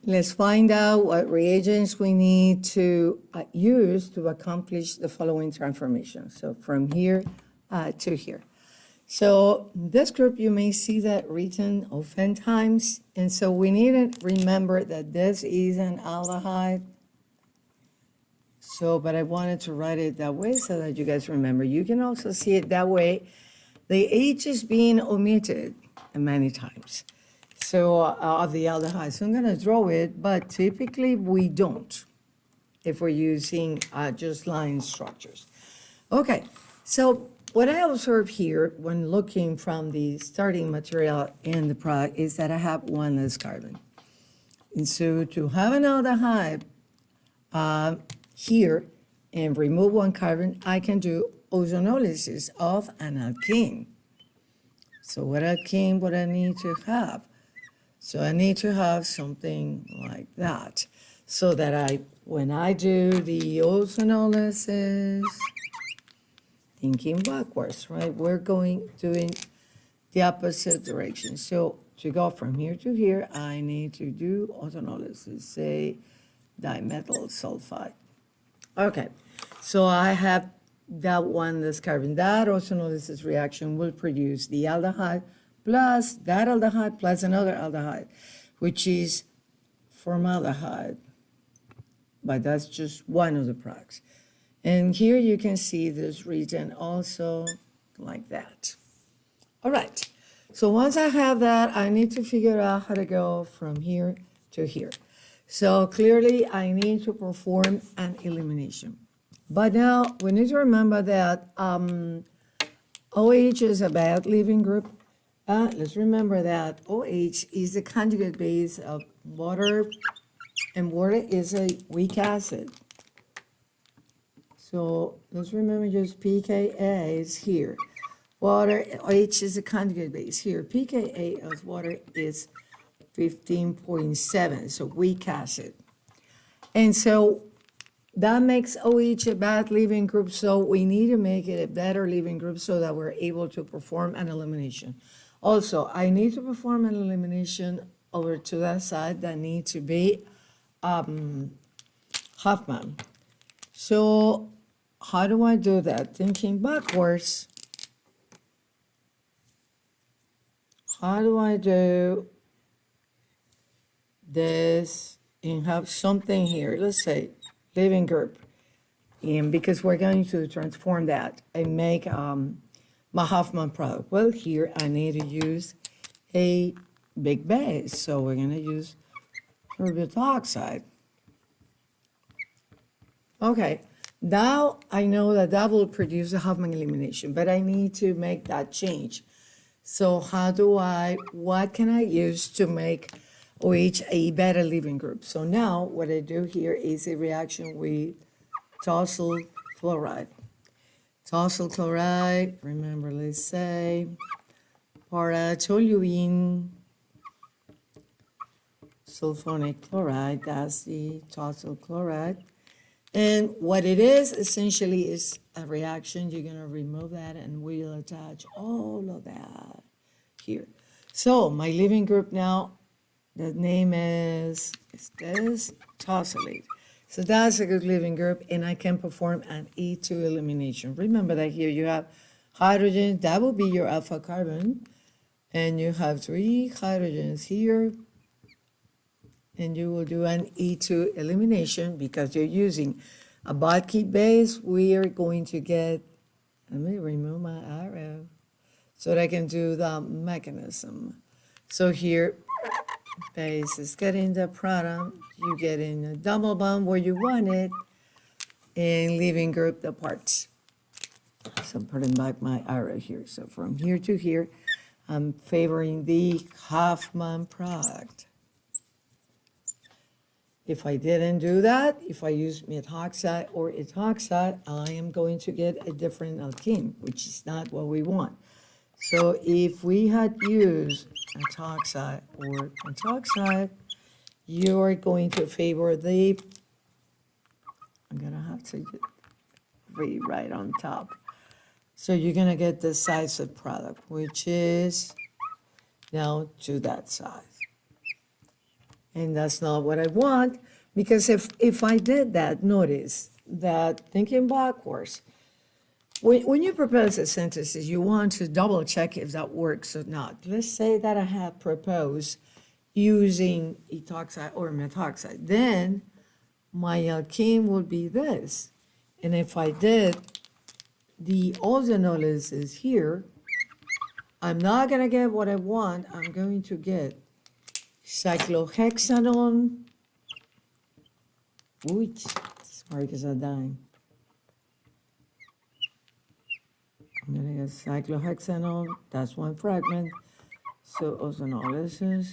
Let's find out what reagents we need to use to accomplish the following transformation. So from here to here. So this group, you may see that written oftentimes. And so we need to remember that this is an aldehyde. So, but I wanted to write it that way so that you guys remember. You can also see it that way. The H is being omitted many times. So of the aldehyde. So I'm going to draw it, but typically we don't if we're using just line structures. Okay, so what I observe here when looking from the starting material in the product is that I have one less carbon. And so to have an aldehyde here and remove one carbon, I can do ozonolysis of an alkene. So what alkene would I need to have? So I need to have something like that so that when I do the ozonolysis, thinking backwards, right? We're doing the opposite direction. So to go from here to here, I need to do ozonolysis, say dimethyl sulfide. Okay, so I have that one, this carbon. That ozonolysis reaction will produce the aldehyde plus that aldehyde plus another aldehyde, which is formaldehyde. But that's just one of the products. And here you can see this region also like that. All right, so once I have that, I need to figure out how to go from here to here. So clearly I need to perform an elimination. But now we need to remember that OH is a bad leaving group. Let's remember that OH is the conjugate base of water, and water is a weak acid. So let's remember just pKa is here. Water, OH is a conjugate base here. pKa of water is 15.7, so weak acid. And so that makes OH a bad leaving group, so we need to make it a better leaving group so that we're able to perform an elimination. Also, I need to perform an elimination over to that side that needs to be Hoffman. So how do I do that? Thinking backwards, how do I do this and have something here? Let's say leaving group. And because we're going to transform that and make my Hoffman product. Well, here I need to use a big base. So we're going to use ribitol oxide. Okay, now I know that that will produce a Hoffman elimination, but I need to make that change. So what can I use to make OH a better leaving group? So now what I do here is a reaction with tosyl chloride. Tosyl chloride, remember, let's say paratoluene sulfonic chloride, that's the tosyl chloride. And what it is essentially is a reaction. You're going to remove that and we'll attach all of that here. So my leaving group now, the name is this tosylate. So that's a good leaving group, and I can perform an E2 elimination. Remember that here you have hydrogen, that will be your alpha carbon, and you have 3 hydrogens here, and you will do an E2 elimination because you're using a Bodke base. We are going to get, let me remove my arrow so that I can do the mechanism. So here, base is getting the product, you get in a double bond where you want it, and leaving group the parts. So I'm putting back my arrow here. So from here to here, I'm favoring the Hoffman product. If I didn't do that, if I use methoxide or ethoxide, I am going to get a different alkene, which is not what we want. So if we had used ethoxide or methoxide, you're going to favor the, I'm going to have to rewrite on top. So you're going to get the size of product, which is now to that size. And that's not what I want, because if I did that, notice that thinking backwards, when you propose a synthesis, you want to double check if that works or not. Let's say that I have proposed using ethoxide or methoxide. Then my alkene would be this. And if I did the ozonolysis here, I'm not going to get what I want. I'm going to get cyclohexanone. Ooh, sorry, because I'm dying. I'm going to get cyclohexanone. That's one fragment. So ozonolysis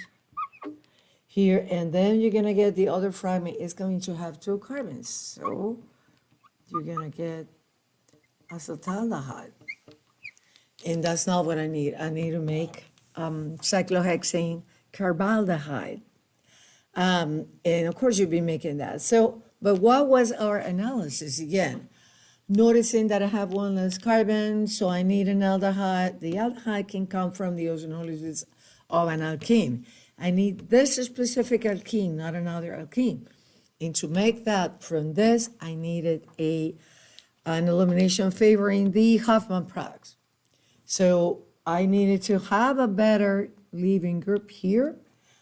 here. And then you're going to get the other fragment. It's going to have 2 carbons. So you're going to get acetaldehyde. And that's not what I need. I need to make cyclohexanecarbaldehyde. And of course, you'll be making that. So, but what was our analysis? Again, noticing that I have 1 less carbon, so I need an aldehyde. The aldehyde can come from the ozonolysis of an alkene. I need this specific alkene, not another alkene. And to make that from this, I needed an elimination favoring the Huffman products. So I needed to have a better leaving group here.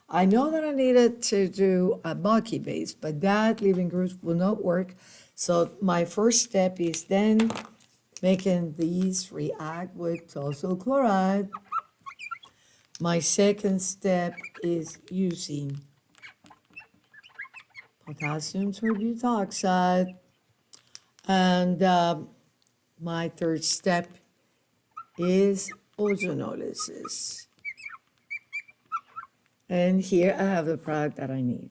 I know that I needed to do a bulky base, but that leaving group will not work. So my first step is then making these react with tolusyl chloride. My second step is using potassium terbutoxide. And my third step is ozonolysis. And here I have the product that I need.